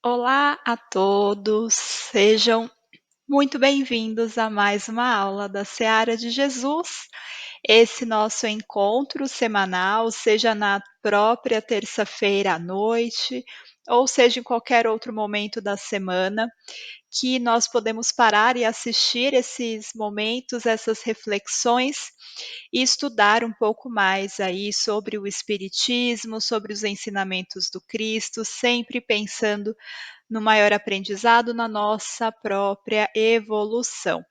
Olá a todos, sejam muito bem-vindos a mais uma aula da Seara de Jesus. Esse nosso encontro semanal, seja na própria terça-feira à noite, ou seja em qualquer outro momento da semana, que nós podemos parar e assistir esses momentos, essas reflexões e estudar um pouco mais aí sobre o Espiritismo, sobre os ensinamentos do Cristo, sempre pensando no maior aprendizado na nossa própria evolução.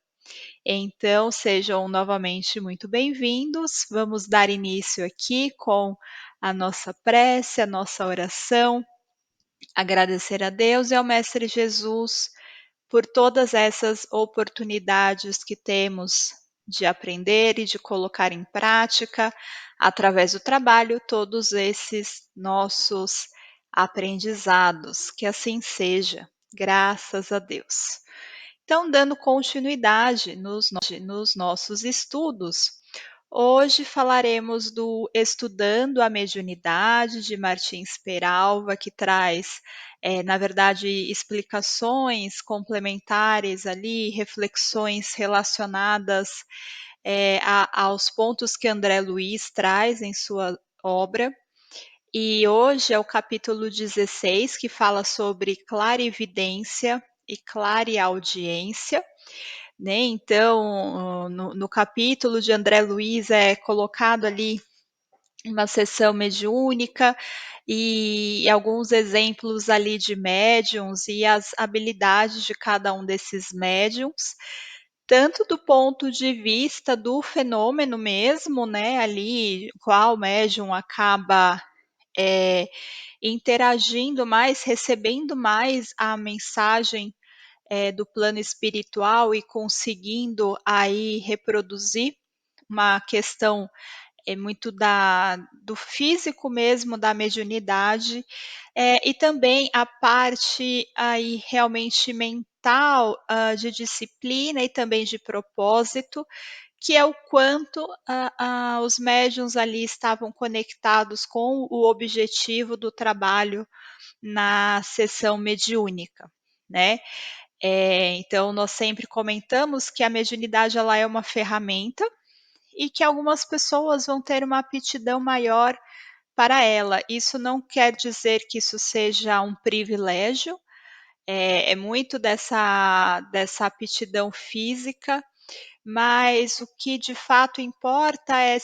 Então, sejam novamente muito bem-vindos. Vamos dar início aqui com a nossa prece, a nossa oração, agradecer a Deus e ao Mestre Jesus por todas essas oportunidades que temos de aprender e de colocar em prática, através do trabalho, todos esses nossos aprendizados. Que assim seja, graças a Deus. Então, dando continuidade nos nossos estudos, hoje falaremos do Estudando a Mediunidade, de Martins Peralva, que traz, na verdade, explicações complementares ali, reflexões relacionadas, aos pontos que André Luiz traz em sua obra. E hoje é o capítulo 16, que fala sobre clarividência e clareaudiência, né? Então, no capítulo de André Luiz é colocado ali uma sessão mediúnica e alguns exemplos ali de médiums e as habilidades de cada um desses médiums, tanto do ponto de vista do fenômeno mesmo, né, ali qual médium acaba eh, interagindo mais, recebendo mais a mensagem do plano espiritual e conseguindo aí reproduzir uma questão muito do físico mesmo, da mediunidade, e também a parte aí realmente mental, de disciplina e também de propósito, que é o quanto os médiuns ali estavam conectados com o objetivo do trabalho na sessão mediúnica, né. Então nós sempre comentamos que a mediunidade ela é uma ferramenta e que algumas pessoas vão ter uma aptidão maior para ela. Isso não quer dizer que isso seja um privilégio, é muito dessa aptidão física, mas o que de fato importa é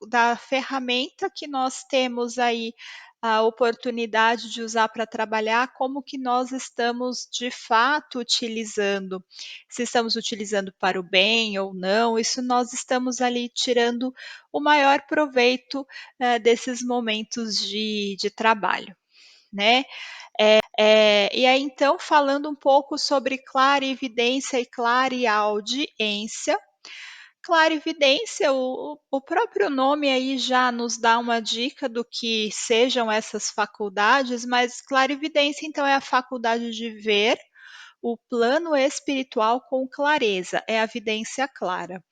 da ferramenta que nós temos aí a oportunidade de usar para trabalhar, como que nós estamos de fato utilizando. Se estamos utilizando para o bem ou não, isso nós estamos ali tirando o maior proveito, desses momentos de trabalho, né. E aí então falando um pouco sobre clarividência e clareaudiência. Clarividência, o próprio nome aí já nos dá uma dica do que sejam essas faculdades, mas clarividência então é a faculdade de ver o plano espiritual com clareza, é a vidência clara.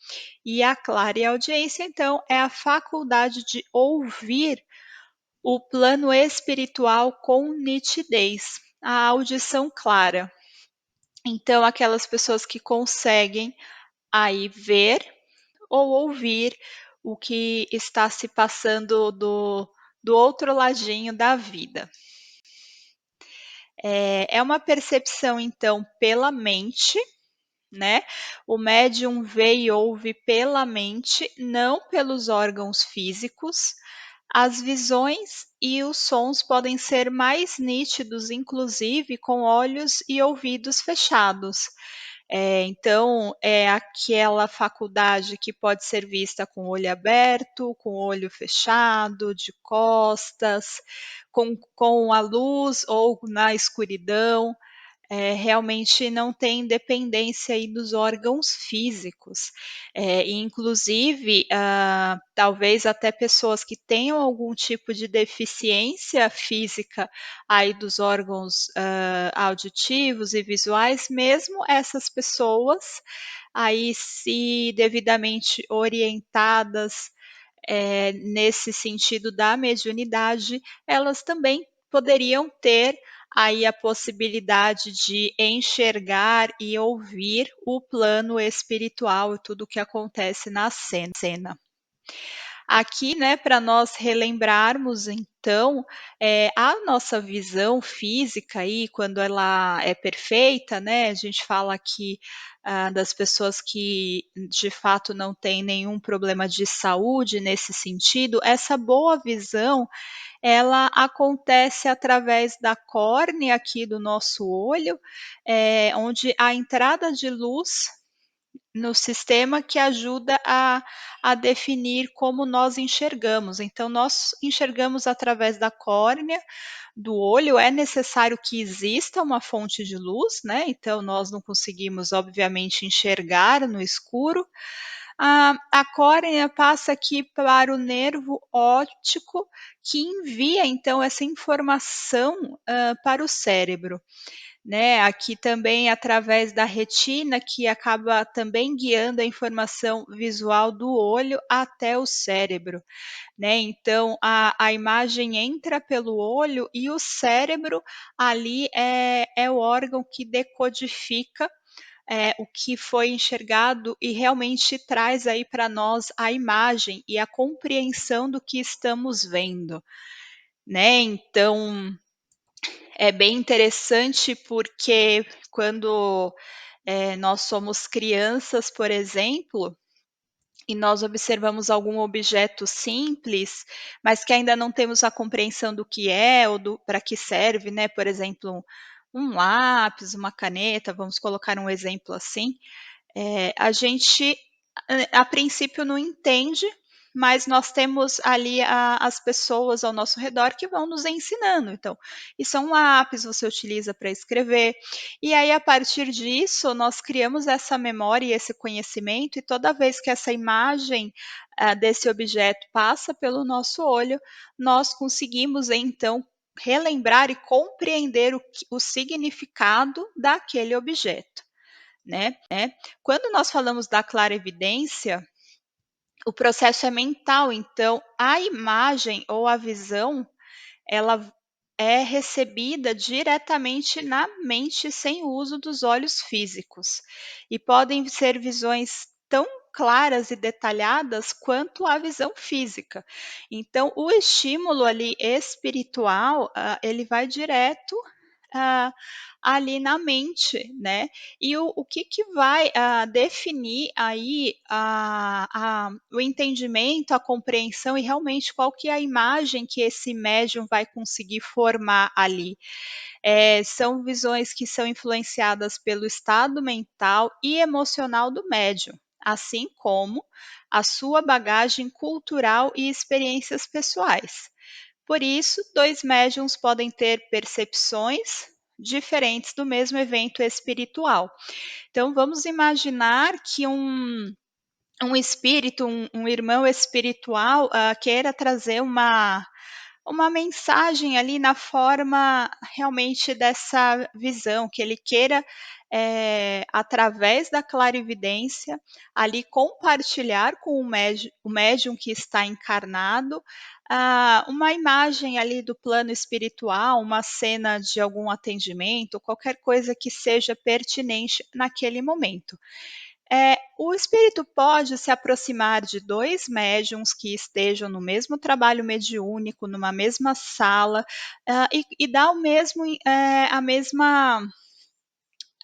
E a clareaudiência então é a faculdade de ouvir o plano espiritual com nitidez, a audição clara. Então aquelas pessoas que conseguem aí ver ou ouvir o que está se passando do outro ladinho da vida. É uma percepção, então, pela mente, né? O médium vê e ouve pela mente, não pelos órgãos físicos. As visões e os sons podem ser mais nítidos, inclusive com olhos e ouvidos fechados. Então, é aquela faculdade que pode ser vista com o olho aberto, com o olho fechado, de costas, com a luz ou na escuridão. Realmente não tem dependência aí dos órgãos físicos. E inclusive, talvez até pessoas que tenham algum tipo de deficiência física aí dos órgãos, auditivos e visuais, mesmo essas pessoas, aí se devidamente orientadas, nesse sentido da mediunidade, elas também poderiam ter aí a possibilidade de enxergar e ouvir o plano espiritual e tudo o que acontece na cena. Aqui, né, para nós relembrarmos então, a nossa visão física aí, quando ela é perfeita, né, a gente fala aqui, das pessoas que de fato não têm nenhum problema de saúde nesse sentido, essa boa visão, ela acontece através da córnea aqui do nosso olho, onde a entrada de luz no sistema que ajuda a definir como nós enxergamos. Então, nós enxergamos através da córnea do olho, é necessário que exista uma fonte de luz, né? Então, nós não conseguimos, obviamente, enxergar no escuro. A córnea passa aqui para o nervo óptico, que envia então essa informação para o cérebro, né, aqui também através da retina, que acaba também guiando a informação visual do olho até o cérebro, né. Então a imagem entra pelo olho e o cérebro ali é o órgão que decodifica, o que foi enxergado e realmente traz aí para nós a imagem e a compreensão do que estamos vendo, né. Então é bem interessante porque quando, nós somos crianças, por exemplo, e nós observamos algum objeto simples, mas que ainda não temos a compreensão do que é ou do para que serve, né, por exemplo, um lápis, uma caneta, vamos colocar um exemplo assim, a gente, a princípio não entende, mas nós temos ali as pessoas ao nosso redor que vão nos ensinando. Então, isso é um lápis, você utiliza para escrever. E aí, a partir disso, nós criamos essa memória e esse conhecimento, e toda vez que essa imagem, desse objeto passa pelo nosso olho, nós conseguimos então relembrar e compreender o significado daquele objeto, né. Quando nós falamos da clarevidência, o processo é mental, então a imagem ou a visão, ela é recebida diretamente na mente sem o uso dos olhos físicos, e podem ser visões tão claras e detalhadas quanto a visão física. Então o estímulo ali espiritual, ele vai direto, ah, ali na mente, né. E o que que vai, definir aí o entendimento, a compreensão e realmente qual que é a imagem que esse médium vai conseguir formar ali. São visões que são influenciadas pelo estado mental e emocional do médium, assim como a sua bagagem cultural e experiências pessoais. Por isso, 2 médiums podem ter percepções diferentes do mesmo evento espiritual. Então, vamos imaginar que um espírito, um irmão espiritual, queira trazer uma mensagem ali na forma realmente dessa visão, que ele queira, através da clarividência, ali compartilhar com o médium que está encarnado, uma imagem ali do plano espiritual, uma cena de algum atendimento, qualquer coisa que seja pertinente naquele momento. O espírito pode se aproximar de 2 médiuns que estejam no mesmo trabalho mediúnico, numa mesma sala, e dar o mesmo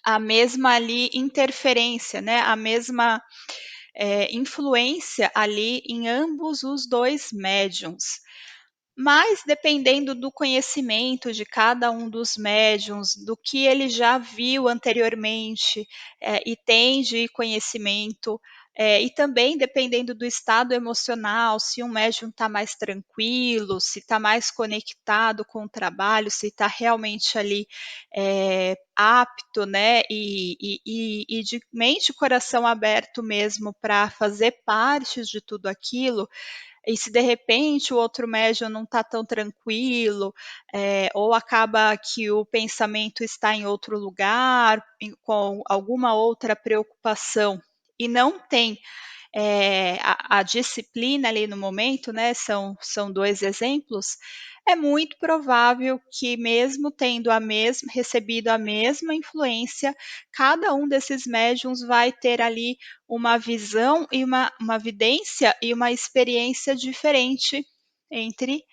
a mesma ali interferência, né, a mesma, influência ali em ambos os 2 médiuns. Mas dependendo do conhecimento de cada um dos médiuns, do que ele já viu anteriormente, e tem de conhecimento, e também dependendo do estado emocional, se um médium está mais tranquilo, se está mais conectado com o trabalho, se está realmente ali, apto, né, e de mente e coração aberto mesmo para fazer parte de tudo aquilo, e se de repente o outro médium não está tão tranquilo, ou acaba que o pensamento está em outro lugar, com alguma outra preocupação, e não tem a disciplina ali no momento, né, são 2 exemplos, é muito provável que mesmo tendo a mesma recebido a mesma influência, cada um desses médiums vai ter ali uma visão e uma vidência e uma experiência diferente entre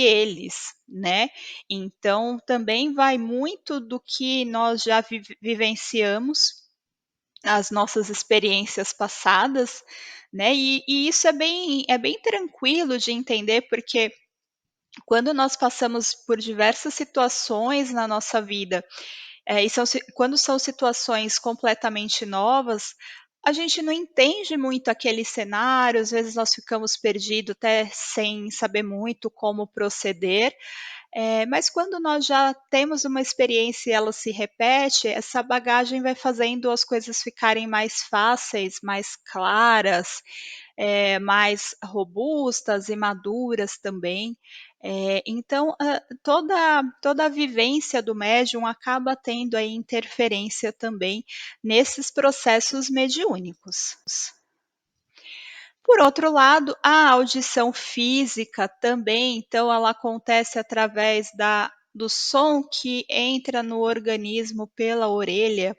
eles, né. Então também vai muito do que nós já vivenciamos, as nossas experiências passadas, né, e isso é bem tranquilo de entender, porque quando nós passamos por diversas situações na nossa vida, e quando são situações completamente novas, a gente não entende muito aquele cenário, às vezes nós ficamos perdidos até sem saber muito como proceder, mas quando nós já temos uma experiência e ela se repete, essa bagagem vai fazendo as coisas ficarem mais fáceis, mais claras, mais robustas e maduras também. Então, toda a vivência do médium acaba tendo aí interferência também nesses processos mediúnicos. Por outro lado, a audição física também, então ela acontece através do som que entra no organismo pela orelha,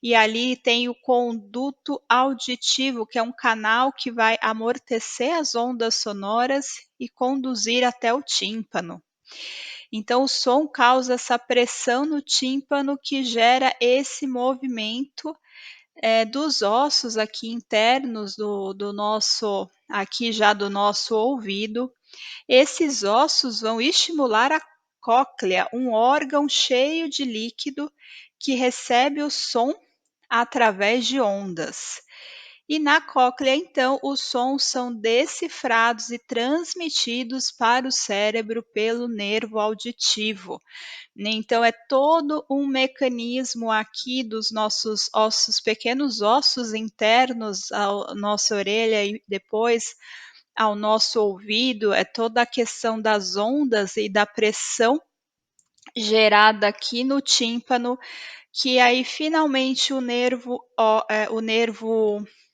e ali tem o conduto auditivo, que é um canal que vai amortecer as ondas sonoras e conduzir até o tímpano. Então o som causa essa pressão no tímpano que gera esse movimento dos ossos aqui internos do nosso aqui já do nosso ouvido. Esses ossos vão estimular a cóclea, um órgão cheio de líquido que recebe o som através de ondas. E na cóclea, então, os sons são decifrados e transmitidos para o cérebro pelo nervo auditivo, né. Então é todo um mecanismo aqui dos nossos ossos, pequenos ossos internos à nossa orelha e depois ao nosso ouvido, é toda a questão das ondas e da pressão gerada aqui no tímpano, que aí finalmente o nervo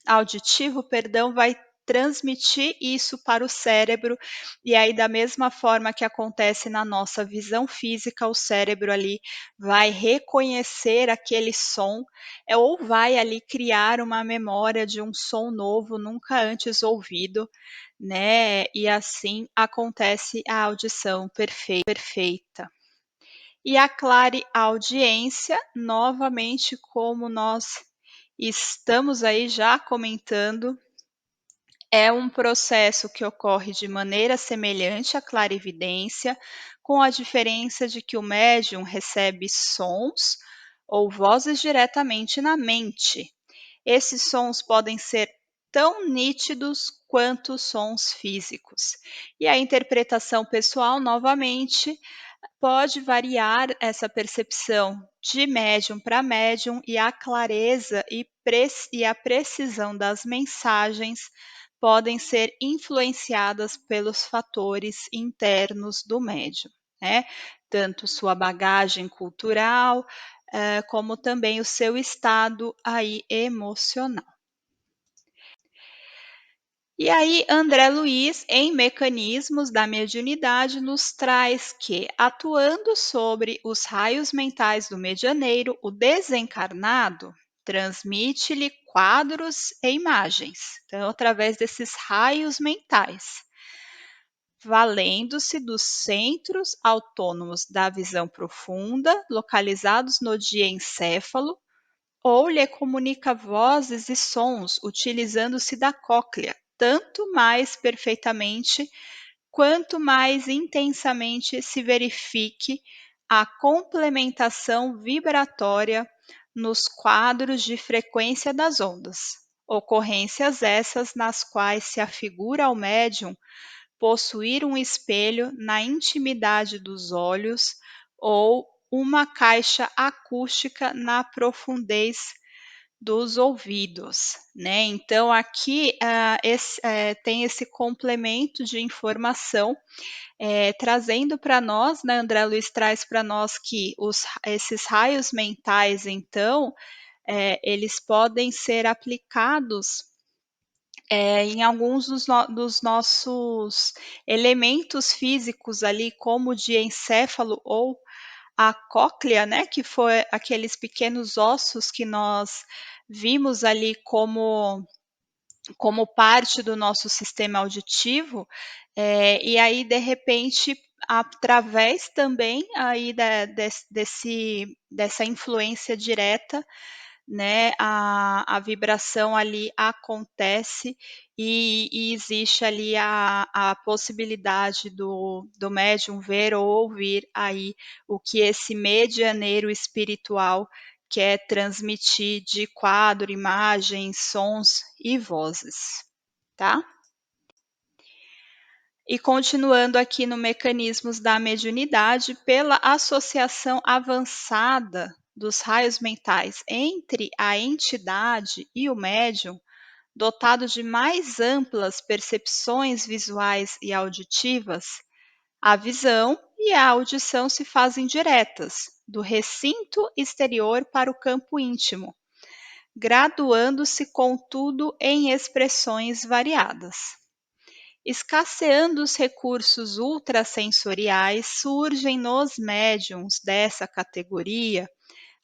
auditivo, perdão, vai transmitir isso para o cérebro, e aí da mesma forma que acontece na nossa visão física, o cérebro ali vai reconhecer aquele som, ou vai ali criar uma memória de um som novo, nunca antes ouvido, né, e assim acontece a audição perfeita. E a clareaudiência, novamente, como nós estamos aí já comentando, é um processo que ocorre de maneira semelhante à clarividência, com a diferença de que o médium recebe sons ou vozes diretamente na mente. Esses sons podem ser tão nítidos quanto sons físicos. E a interpretação pessoal, novamente, pode variar essa percepção de médium para médium, e a clareza e a precisão das mensagens podem ser influenciadas pelos fatores internos do médium, né? Tanto sua bagagem cultural, como também o seu estado aí emocional. E aí, André Luiz, em Mecanismos da Mediunidade, nos traz que, atuando sobre os raios mentais do medianeiro, o desencarnado transmite-lhe quadros e imagens, então, através desses raios mentais, valendo-se dos centros autônomos da visão profunda, localizados no diencéfalo, ou lhe comunica vozes e sons utilizando-se da cóclea, tanto mais perfeitamente quanto mais intensamente se verifique a complementação vibratória nos quadros de frequência das ondas. Ocorrências essas nas quais se afigura ao médium possuir um espelho na intimidade dos olhos ou uma caixa acústica na profundez dos ouvidos, né. Então aqui, tem esse complemento de informação, trazendo para nós, né, André Luiz traz para nós que esses raios mentais então, eles podem ser aplicados em alguns dos nossos elementos físicos ali, como o diencéfalo ou a cóclea, né, que foi aqueles pequenos ossos que nós vimos ali como parte do nosso sistema auditivo, e aí de repente, através também aí dessa influência direta, né, a vibração ali acontece e existe ali a possibilidade do médium ver ou ouvir aí o que esse medianeiro espiritual quer transmitir de quadro, imagens, sons e vozes, tá? E continuando aqui no mecanismos da mediunidade, pela associação avançada dos raios mentais entre a entidade e o médium, dotado de mais amplas percepções visuais e auditivas, a visão e a audição se fazem diretas, do recinto exterior para o campo íntimo, graduando-se, contudo, em expressões variadas. Escasseando os recursos ultrassensoriais, surgem nos médiums dessa categoria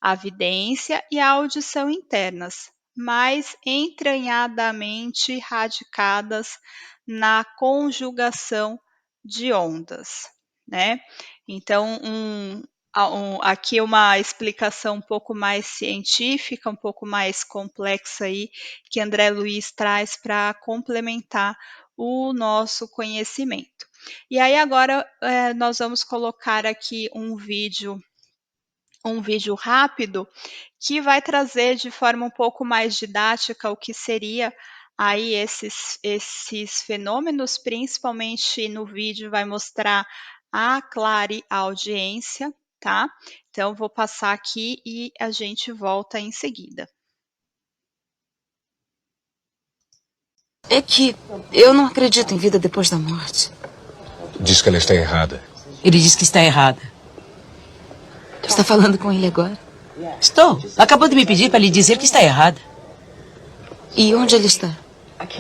a vidência e a audição internas, mais entranhadamente radicadas na conjugação de ondas, né. Então aqui uma explicação um pouco mais científica, um pouco mais complexa aí, que André Luiz traz para complementar o nosso conhecimento. E aí agora, nós vamos colocar aqui um vídeo rápido que vai trazer de forma um pouco mais didática o que seria aí esses fenômenos, principalmente no vídeo vai mostrar a clareaudiência, tá? Então vou passar aqui e a gente volta em seguida. É que eu não acredito em vida depois da morte. Diz que ela está errada. Ele diz que está errada. Está falando com ele agora? Estou. Acabou de me pedir para lhe dizer que está errada. E onde ele está?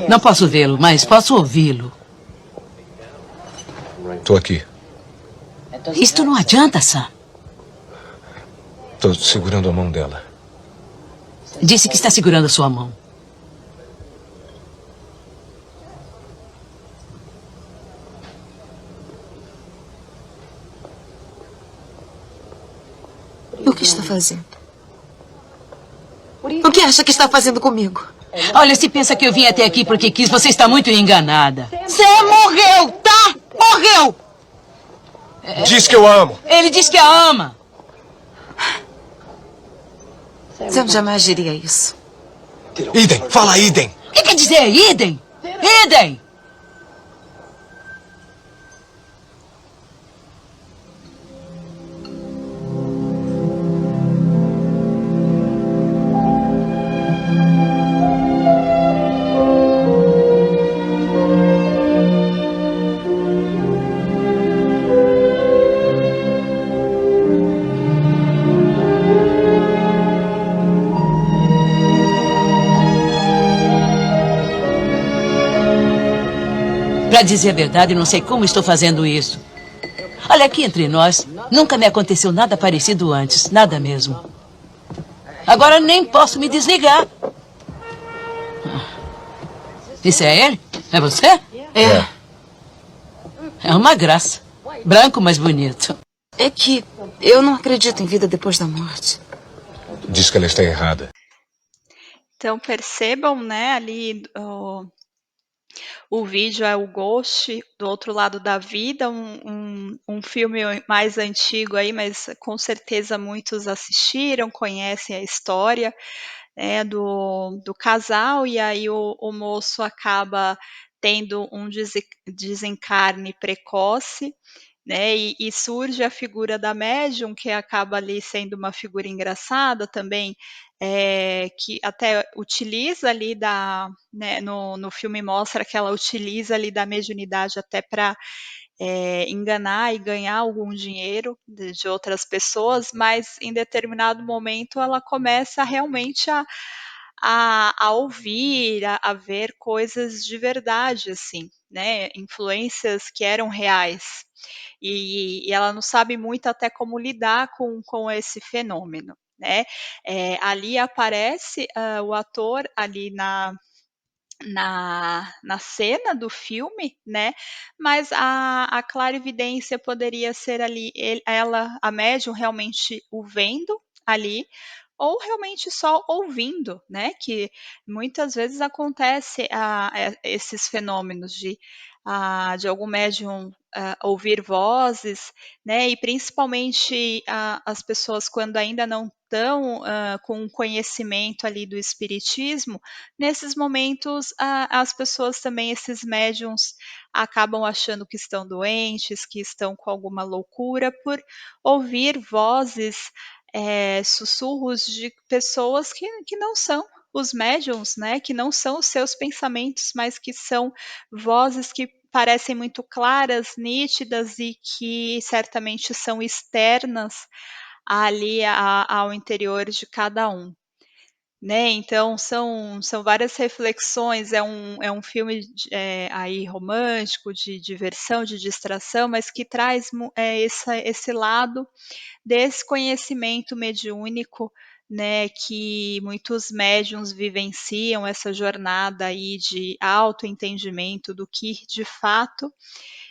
Não posso vê-lo, mas posso ouvi-lo. Estou aqui. Isto não adianta, Sam. Estou segurando a mão dela. Disse que está segurando a sua mão. O que está fazendo? O que acha que está fazendo comigo? Olha, se pensa que eu vim até aqui porque quis, você está muito enganada. Sam morreu, tá? Morreu! Diz que eu a amo. Ele diz que a ama. Sam jamais diria isso. Idem, fala idem. O que quer dizer idem? Idem! Para dizer a verdade, não sei como estou fazendo isso. Olha, aqui entre nós, nunca me aconteceu nada parecido antes. Nada mesmo. Agora nem posso me desligar. Isso é ele? É você? É. É uma graça. Branco, mas bonito. É que eu não acredito em vida depois da morte. Diz que ela está errada. Então percebam, né, ali o vídeo é o Ghost, do outro lado da vida, um filme mais antigo aí, mas com certeza muitos assistiram, conhecem a história, né, do casal, e aí o moço acaba tendo um desencarne precoce, né, e surge a figura da médium, que acaba ali sendo uma figura engraçada também, que até utiliza ali né, no filme mostra que ela utiliza ali da mediunidade até para enganar e ganhar algum dinheiro de outras pessoas, mas em determinado momento ela começa realmente a ouvir, a ver coisas de verdade, assim, né, influências que eram reais. E ela não sabe muito até como lidar com esse fenômeno, né. Ali aparece, o ator ali na cena do filme, né, mas a clarividência poderia ser ali ela, a médium, realmente o vendo ali, ou realmente só ouvindo, né, que muitas vezes acontece esses fenômenos de algum médium, ouvir vozes, né, e principalmente as pessoas quando ainda não estão, com conhecimento ali do espiritismo. Nesses momentos, as pessoas também, esses médiums, acabam achando que estão doentes, que estão com alguma loucura, por ouvir vozes, sussurros de pessoas que não são os médiums, né, que não são os seus pensamentos, mas que são vozes que parecem muito claras, nítidas e que certamente são externas ali ao interior de cada um. Né, então são várias reflexões, é um filme aí romântico, de diversão, de distração, mas que traz esse lado desse conhecimento mediúnico, né, que muitos médiuns vivenciam, essa jornada aí de autoentendimento do que de fato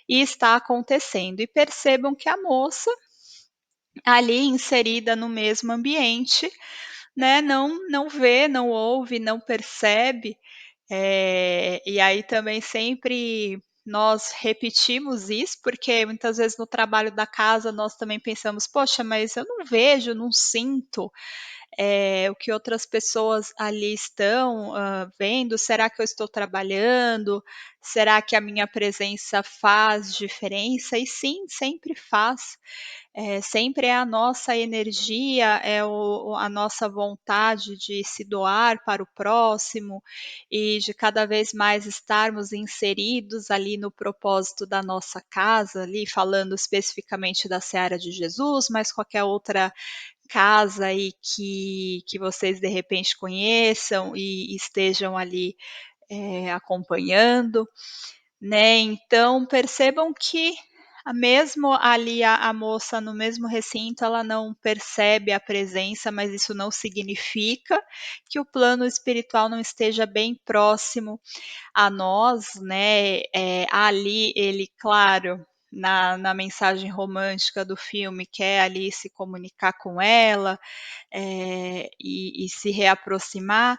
está acontecendo. E percebam que a moça, ali inserida no mesmo ambiente, né, não vê, não ouve, não percebe, e aí também sempre nós repetimos isso, porque muitas vezes no trabalho da casa nós também pensamos: "Poxa, mas eu não vejo, não sinto, o que outras pessoas ali estão, vendo. Será que eu estou trabalhando? Será que a minha presença faz diferença?" E sim, sempre faz. Sempre é a nossa energia, é a nossa vontade de se doar para o próximo e de cada vez mais estarmos inseridos ali no propósito da nossa casa, ali falando especificamente da Seara de Jesus, mas qualquer outra casa aí que vocês de repente conheçam e estejam ali, acompanhando. Né, então percebam que mesmo ali a moça no mesmo recinto, ela não percebe a presença, mas isso não significa que o plano espiritual não esteja bem próximo a nós, né. Ali ele, claro, na mensagem romântica do filme, quer ali se comunicar com ela, e se reaproximar,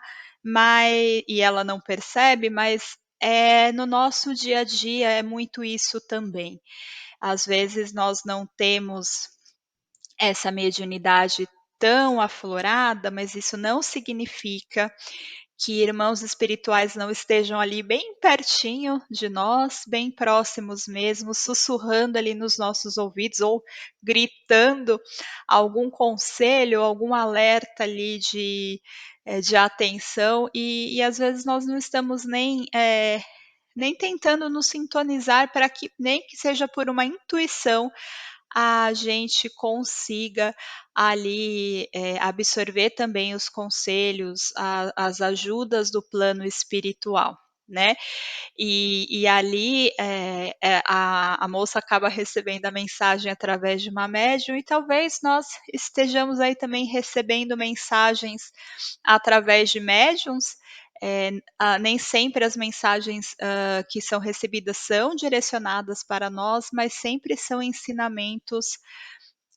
e ela não percebe, mas, no nosso dia a dia é muito isso também. Às vezes nós não temos essa mediunidade tão aflorada, mas isso não significa que irmãos espirituais não estejam ali bem pertinho de nós, bem próximos mesmo, sussurrando ali nos nossos ouvidos ou gritando algum conselho, algum alerta ali de atenção, e às vezes nós não estamos nem tentando nos sintonizar, para que nem que seja por uma intuição, a gente consiga ali, absorver também os conselhos, as ajudas do plano espiritual, né. E ali, a moça acaba recebendo a mensagem através de uma médium, e talvez nós estejamos aí também recebendo mensagens através de médiums. Nem sempre as mensagens, que são recebidas são direcionadas para nós, mas sempre são ensinamentos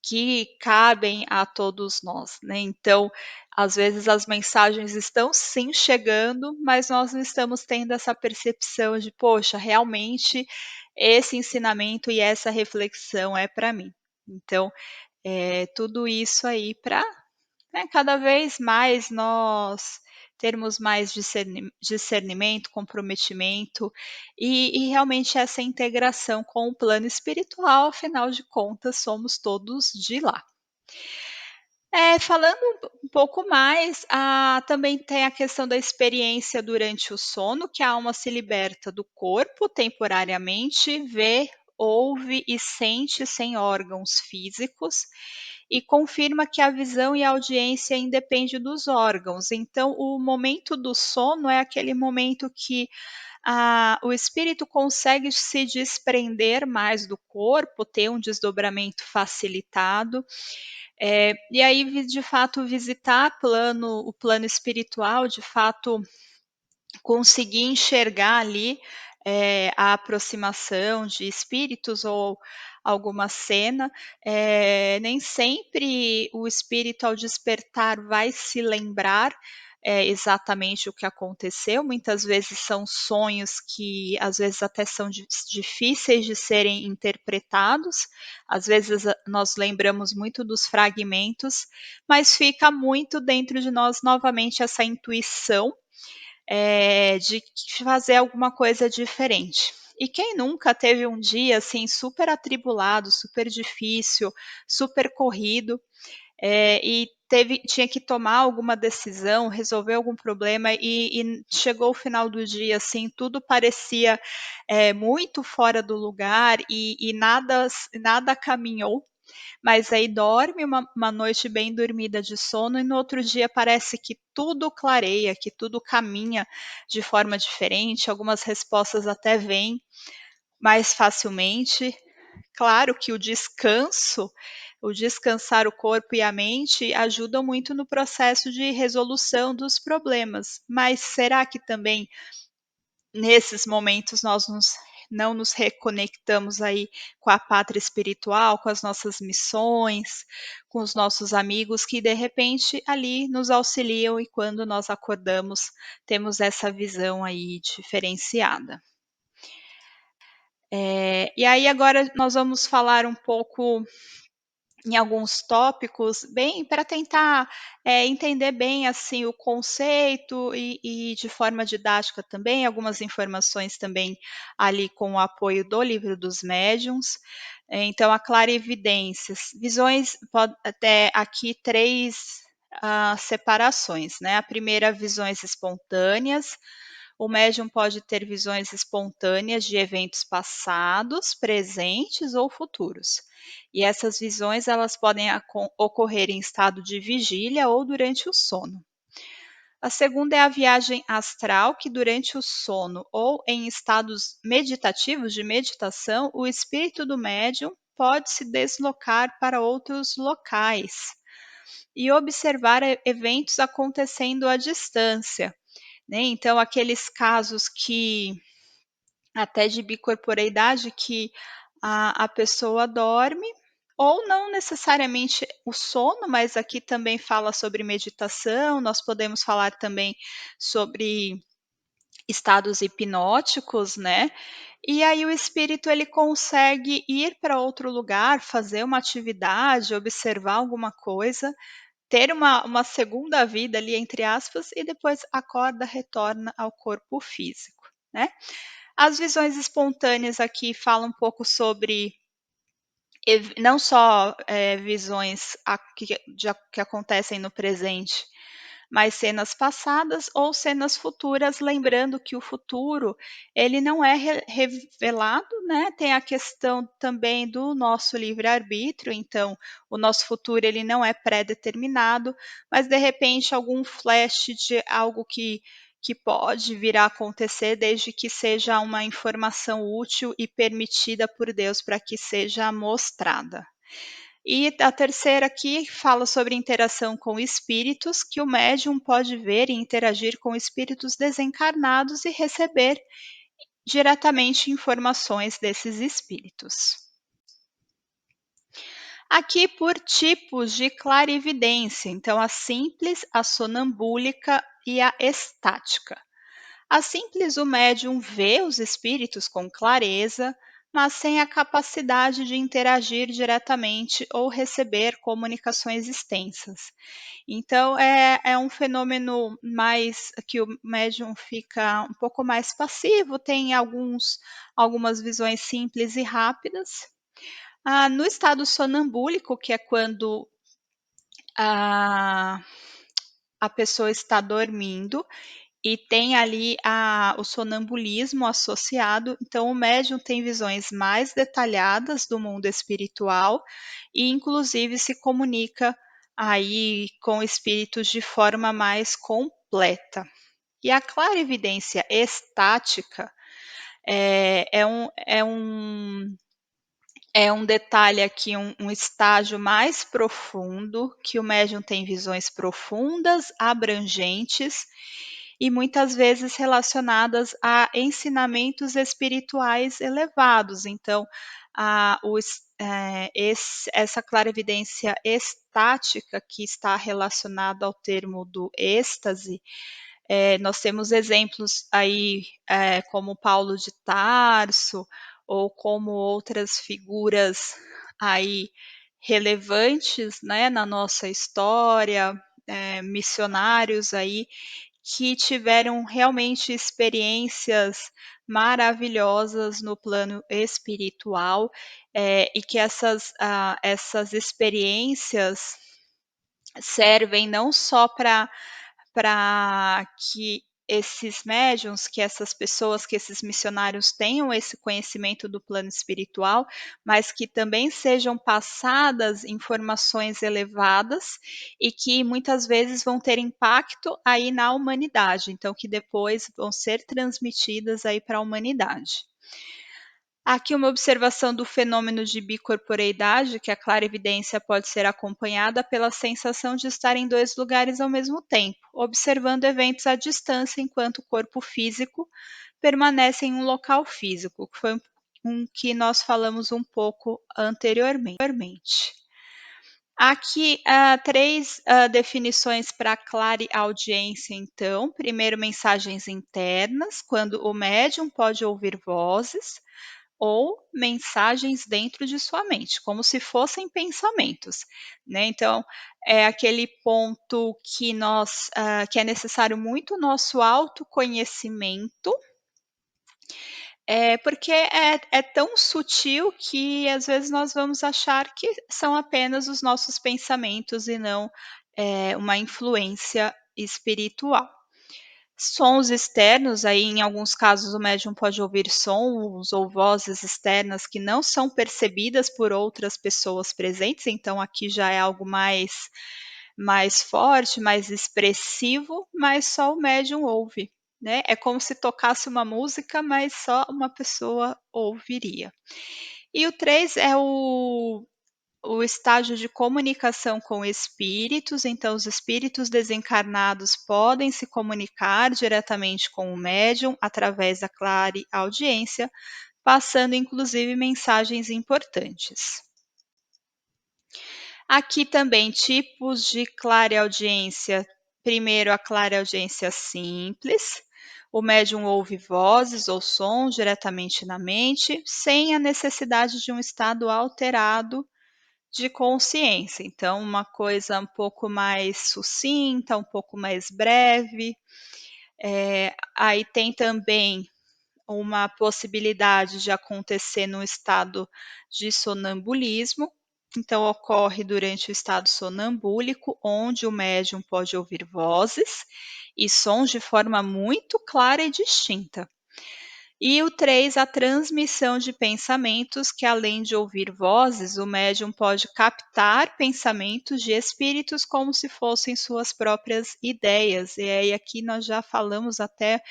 que cabem a todos nós, né. Então, às vezes as mensagens estão sim chegando, mas nós não estamos tendo essa percepção de: "Poxa, realmente esse ensinamento e essa reflexão é para mim". Então, tudo isso aí para, né, cada vez mais nós termos mais discernimento, comprometimento e realmente essa integração com o plano espiritual, afinal de contas somos todos de lá. Falando um pouco mais, também tem a questão da experiência durante o sono, que a alma se liberta do corpo temporariamente, vê, ouve e sente sem órgãos físicos, e confirma que a visão e a audiência independem dos órgãos. Então, o momento do sono é aquele momento que o espírito consegue se desprender mais do corpo, ter um desdobramento facilitado, e aí, de fato, visitar o plano espiritual, de fato, conseguir enxergar ali, a aproximação de espíritos ou alguma cena, nem sempre o espírito ao despertar vai se lembrar, exatamente o que aconteceu, muitas vezes são sonhos que às vezes até são difíceis de serem interpretados, às vezes nós lembramos muito dos fragmentos, mas fica muito dentro de nós novamente essa intuição de fazer alguma coisa diferente. E quem nunca teve um dia assim super atribulado, super difícil, super corrido, e tinha que tomar alguma decisão, resolver algum problema e chegou o final do dia assim, tudo parecia muito fora do lugar e nada caminhou, mas aí dorme uma noite bem dormida de sono e no outro dia parece que tudo clareia, que tudo caminha de forma diferente, algumas respostas até vêm mais facilmente. Claro que o descansar o corpo e a mente ajudam muito no processo de resolução dos problemas, mas será que também nesses momentos não nos reconectamos aí com a pátria espiritual, com as nossas missões, com os nossos amigos que de repente ali nos auxiliam e quando nós acordamos temos essa visão aí diferenciada. E aí agora nós vamos falar um pouco em alguns tópicos, bem para tentar, entender bem, assim, o conceito e de forma didática também, algumas informações também ali com o apoio do Livro dos Médiuns. Então a clarividências, visões pode até aqui 3 separações, né, a primeira visões espontâneas, o médium pode ter visões espontâneas de eventos passados, presentes ou futuros. E essas visões elas podem ocorrer em estado de vigília ou durante o sono. A segunda é a viagem astral, que durante o sono ou em estados meditativos de meditação, o espírito do médium pode se deslocar para outros locais e observar eventos acontecendo à distância, né? Então, aqueles casos que até de bicorporeidade que a pessoa dorme, ou não necessariamente o sono, mas aqui também fala sobre meditação, nós podemos falar também sobre estados hipnóticos, né? E aí o espírito ele consegue ir para outro lugar, fazer uma atividade, observar alguma coisa, ter uma segunda vida ali, entre aspas, e depois acorda, retorna ao corpo físico, né? As visões espontâneas aqui falam um pouco sobre não só visões que acontecem no presente, mas cenas passadas ou cenas futuras, lembrando que o futuro ele não é revelado, né? Tem a questão também do nosso livre-arbítrio, então o nosso futuro ele não é pré-determinado, mas de repente algum flash de algo que pode vir a acontecer desde que seja uma informação útil e permitida por Deus para que seja mostrada. E a terceira aqui fala sobre interação com espíritos, que o médium pode ver e interagir com espíritos desencarnados e receber diretamente informações desses espíritos. Aqui por tipos de clarividência, então a simples, a sonambúlica e a estática. A simples, o médium vê os espíritos com clareza, mas sem a capacidade de interagir diretamente ou receber comunicações extensas. Então, é um fenômeno mais que o médium fica um pouco mais passivo, tem algumas visões simples e rápidas. No estado sonambúlico, que é quando a, a pessoa está dormindo, e tem ali o sonambulismo associado, então o médium tem visões mais detalhadas do mundo espiritual e inclusive se comunica aí com espíritos de forma mais completa. E a clarividência estática é um detalhe aqui, um estágio mais profundo, que o médium tem visões profundas, abrangentes e muitas vezes relacionadas a ensinamentos espirituais elevados. Então, essa clarividência estática, que está relacionada ao termo do êxtase, nós temos exemplos aí, como Paulo de Tarso, ou como outras figuras aí relevantes, né, na nossa história, missionários aí que tiveram realmente experiências maravilhosas no plano espiritual, e que essas experiências servem não só para que esses médiuns, que essas pessoas, que esses missionários tenham esse conhecimento do plano espiritual, mas que também sejam passadas informações elevadas e que muitas vezes vão ter impacto aí na humanidade, então que depois vão ser transmitidas aí para a humanidade. Aqui uma observação do fenômeno de bicorporeidade, que a clarividência pode ser acompanhada pela sensação de estar em dois lugares ao mesmo tempo, observando eventos à distância enquanto o corpo físico permanece em um local físico, que foi um que nós falamos um pouco anteriormente. Aqui, três definições para clareaudiência, então. Primeiro, mensagens internas, quando o médium pode ouvir vozes ou mensagens dentro de sua mente, como se fossem pensamentos, né. Então, é aquele ponto que é necessário muito nosso autoconhecimento, porque é tão sutil que às vezes nós vamos achar que são apenas os nossos pensamentos e não, uma influência espiritual. Sons externos, aí em alguns casos o médium pode ouvir sons ou vozes externas que não são percebidas por outras pessoas presentes, então aqui já é algo mais forte, mais expressivo, mas só o médium ouve, né. É como se tocasse uma música, mas só uma pessoa ouviria. E o 3 é o estágio de comunicação com espíritos, então os espíritos desencarnados podem se comunicar diretamente com o médium através da clareaudiência, passando inclusive mensagens importantes. Aqui também tipos de clareaudiência. Primeiro, a clareaudiência simples. O médium ouve vozes ou sons diretamente na mente, sem a necessidade de um estado alterado de consciência. Então, uma coisa um pouco mais sucinta, um pouco mais breve. Aí tem também uma possibilidade de acontecer no estado de sonambulismo. Então, ocorre durante o estado sonambúlico, onde o médium pode ouvir vozes e sons de forma muito clara e distinta. E o 3, a transmissão de pensamentos, que além de ouvir vozes, o médium pode captar pensamentos de espíritos como se fossem suas próprias ideias. E aí aqui nós já falamos até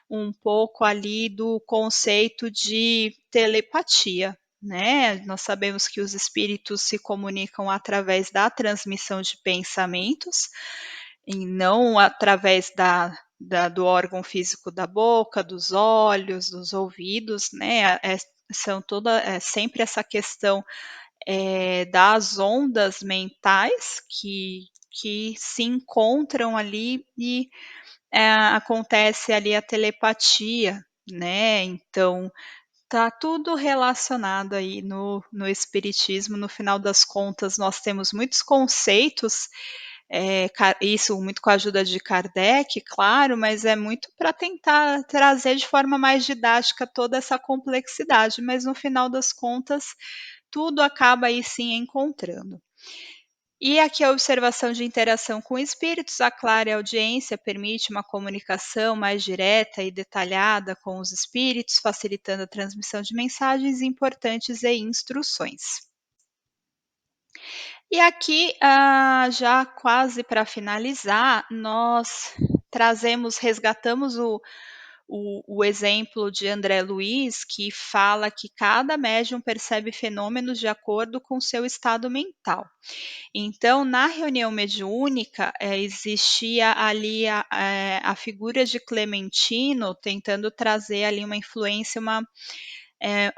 um pouco ali do conceito de telepatia, né? Nós sabemos que os espíritos se comunicam através da transmissão de pensamentos e não através do órgão físico da boca, dos olhos, dos ouvidos, né? É sempre essa questão das ondas mentais que se encontram ali e acontece ali a telepatia, né? Então tá tudo relacionado aí no espiritismo. No final das contas, nós temos muitos conceitos, isso muito com a ajuda de Kardec, claro, mas é muito para tentar trazer de forma mais didática toda essa complexidade, mas no final das contas, tudo acaba aí se encontrando. E aqui a observação de interação com espíritos, a clara audiência permite uma comunicação mais direta e detalhada com os espíritos, facilitando a transmissão de mensagens importantes e instruções. E aqui, já quase para finalizar, nós resgatamos o exemplo de André Luiz, que fala que cada médium percebe fenômenos de acordo com seu estado mental. Então, na reunião mediúnica, existia ali a figura de Clementino tentando trazer ali uma influência,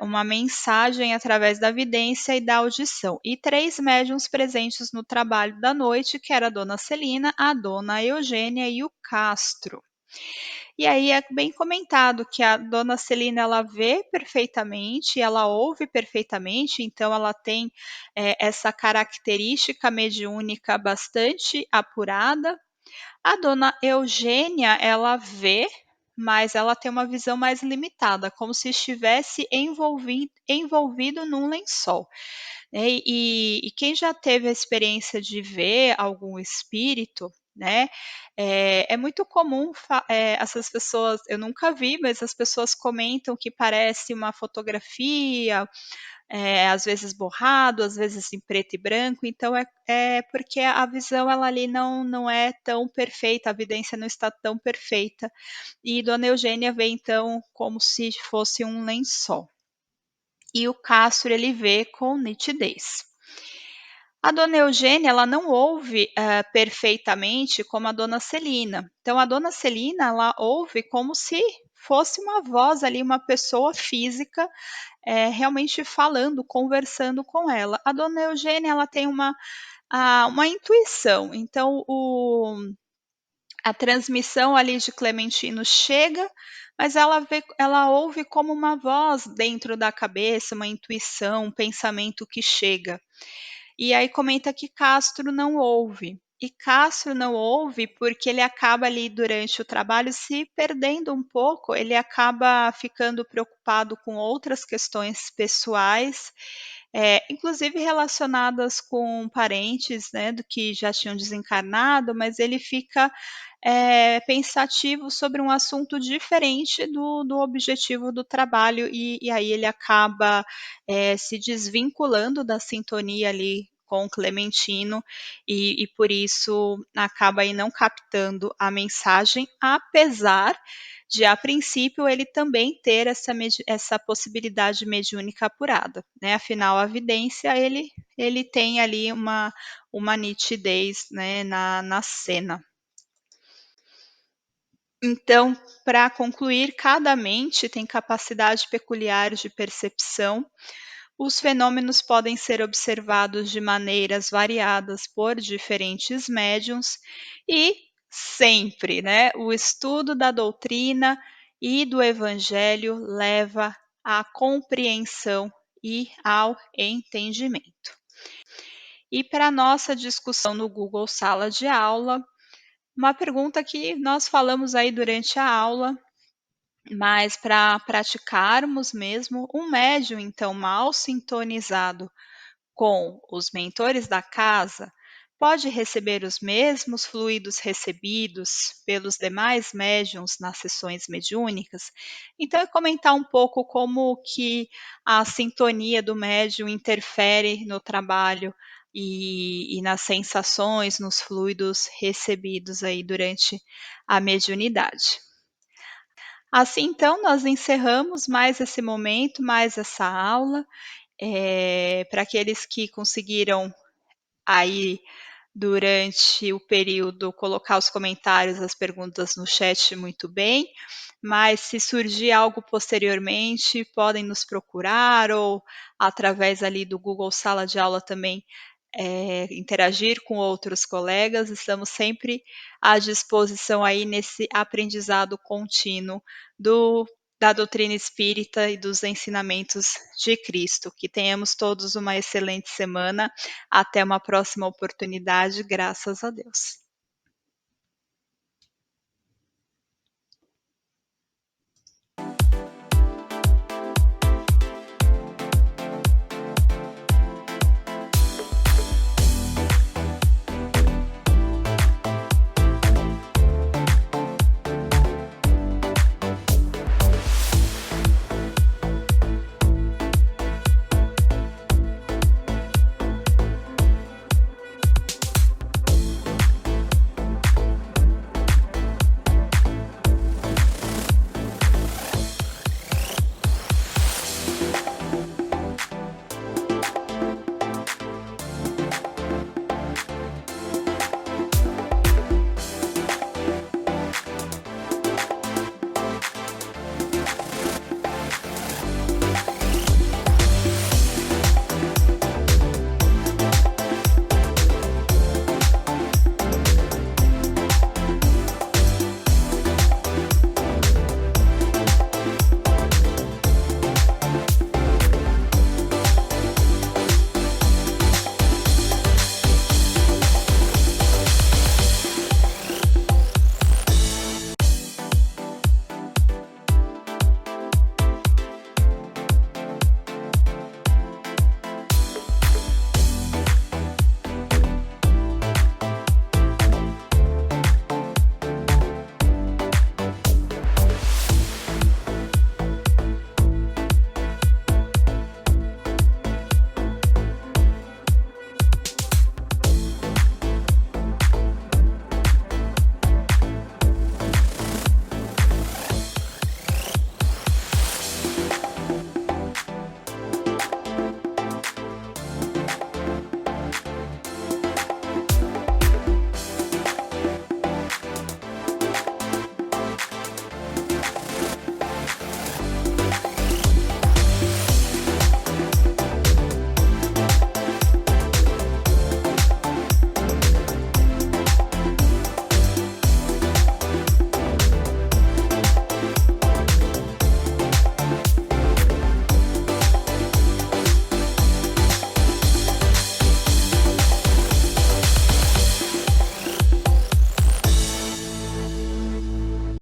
uma mensagem através da vidência e da audição. E 3 médiuns presentes no trabalho da noite, que era a dona Celina, a dona Eugênia e o Castro. E aí é bem comentado que a dona Celina, ela vê perfeitamente, ela ouve perfeitamente, então ela tem, essa característica mediúnica bastante apurada. A dona Eugênia, ela vê, mas ela tem uma visão mais limitada, como se estivesse envolvido num lençol. E quem já teve a experiência de ver algum espírito, né, é muito comum essas pessoas, eu nunca vi, mas as pessoas comentam que parece uma fotografia, às vezes borrado, às vezes em preto e branco, então é porque a visão, ela ali não é tão perfeita, a evidência não está tão perfeita, e dona Eugênia vê então como se fosse um lençol. E o Castro, ele vê com nitidez. A dona Eugênia, ela não ouve, perfeitamente como a dona Celina. Então a dona Celina, ela ouve como se fosse uma voz ali, uma pessoa física, realmente falando, conversando com ela. A dona Eugênia, ela tem uma intuição, então a transmissão ali de Clementino chega, mas ela ouve como uma voz dentro da cabeça, uma intuição, um pensamento que chega. E aí comenta que Castro não ouve. E Castro não ouve porque ele acaba ali durante o trabalho se perdendo um pouco, ele acaba ficando preocupado com outras questões pessoais, inclusive relacionadas com parentes, né, do que já tinham desencarnado, mas ele fica, pensativo sobre um assunto diferente do objetivo do trabalho, e aí ele acaba, se desvinculando da sintonia ali com o Clementino, e por isso acaba aí não captando a mensagem, apesar de, a princípio, ele também ter essa possibilidade mediúnica apurada, né, afinal a vidência, ele tem ali uma nitidez, né, na cena. Então, para concluir, cada mente tem capacidade peculiar de percepção. Os fenômenos podem ser observados de maneiras variadas por diferentes médiums e sempre, né, o estudo da doutrina e do evangelho leva à compreensão e ao entendimento. E para nossa discussão no Google Sala de Aula, uma pergunta que nós falamos aí durante a aula, mas para praticarmos mesmo, um médium, então, mal sintonizado com os mentores da casa, pode receber os mesmos fluidos recebidos pelos demais médiuns nas sessões mediúnicas? Então, é comentar um pouco como que a sintonia do médium interfere no trabalho e nas sensações, nos fluidos recebidos aí durante a mediunidade. Assim, então, nós encerramos mais esse momento, mais essa aula. Para aqueles que conseguiram aí durante o período colocar os comentários, as perguntas no chat, muito bem, mas se surgir algo posteriormente, podem nos procurar ou através ali do Google Sala de Aula também, interagir com outros colegas, estamos sempre à disposição aí nesse aprendizado contínuo do da doutrina espírita e dos ensinamentos de Cristo. Que tenhamos todos uma excelente semana. Até uma próxima oportunidade, graças a Deus.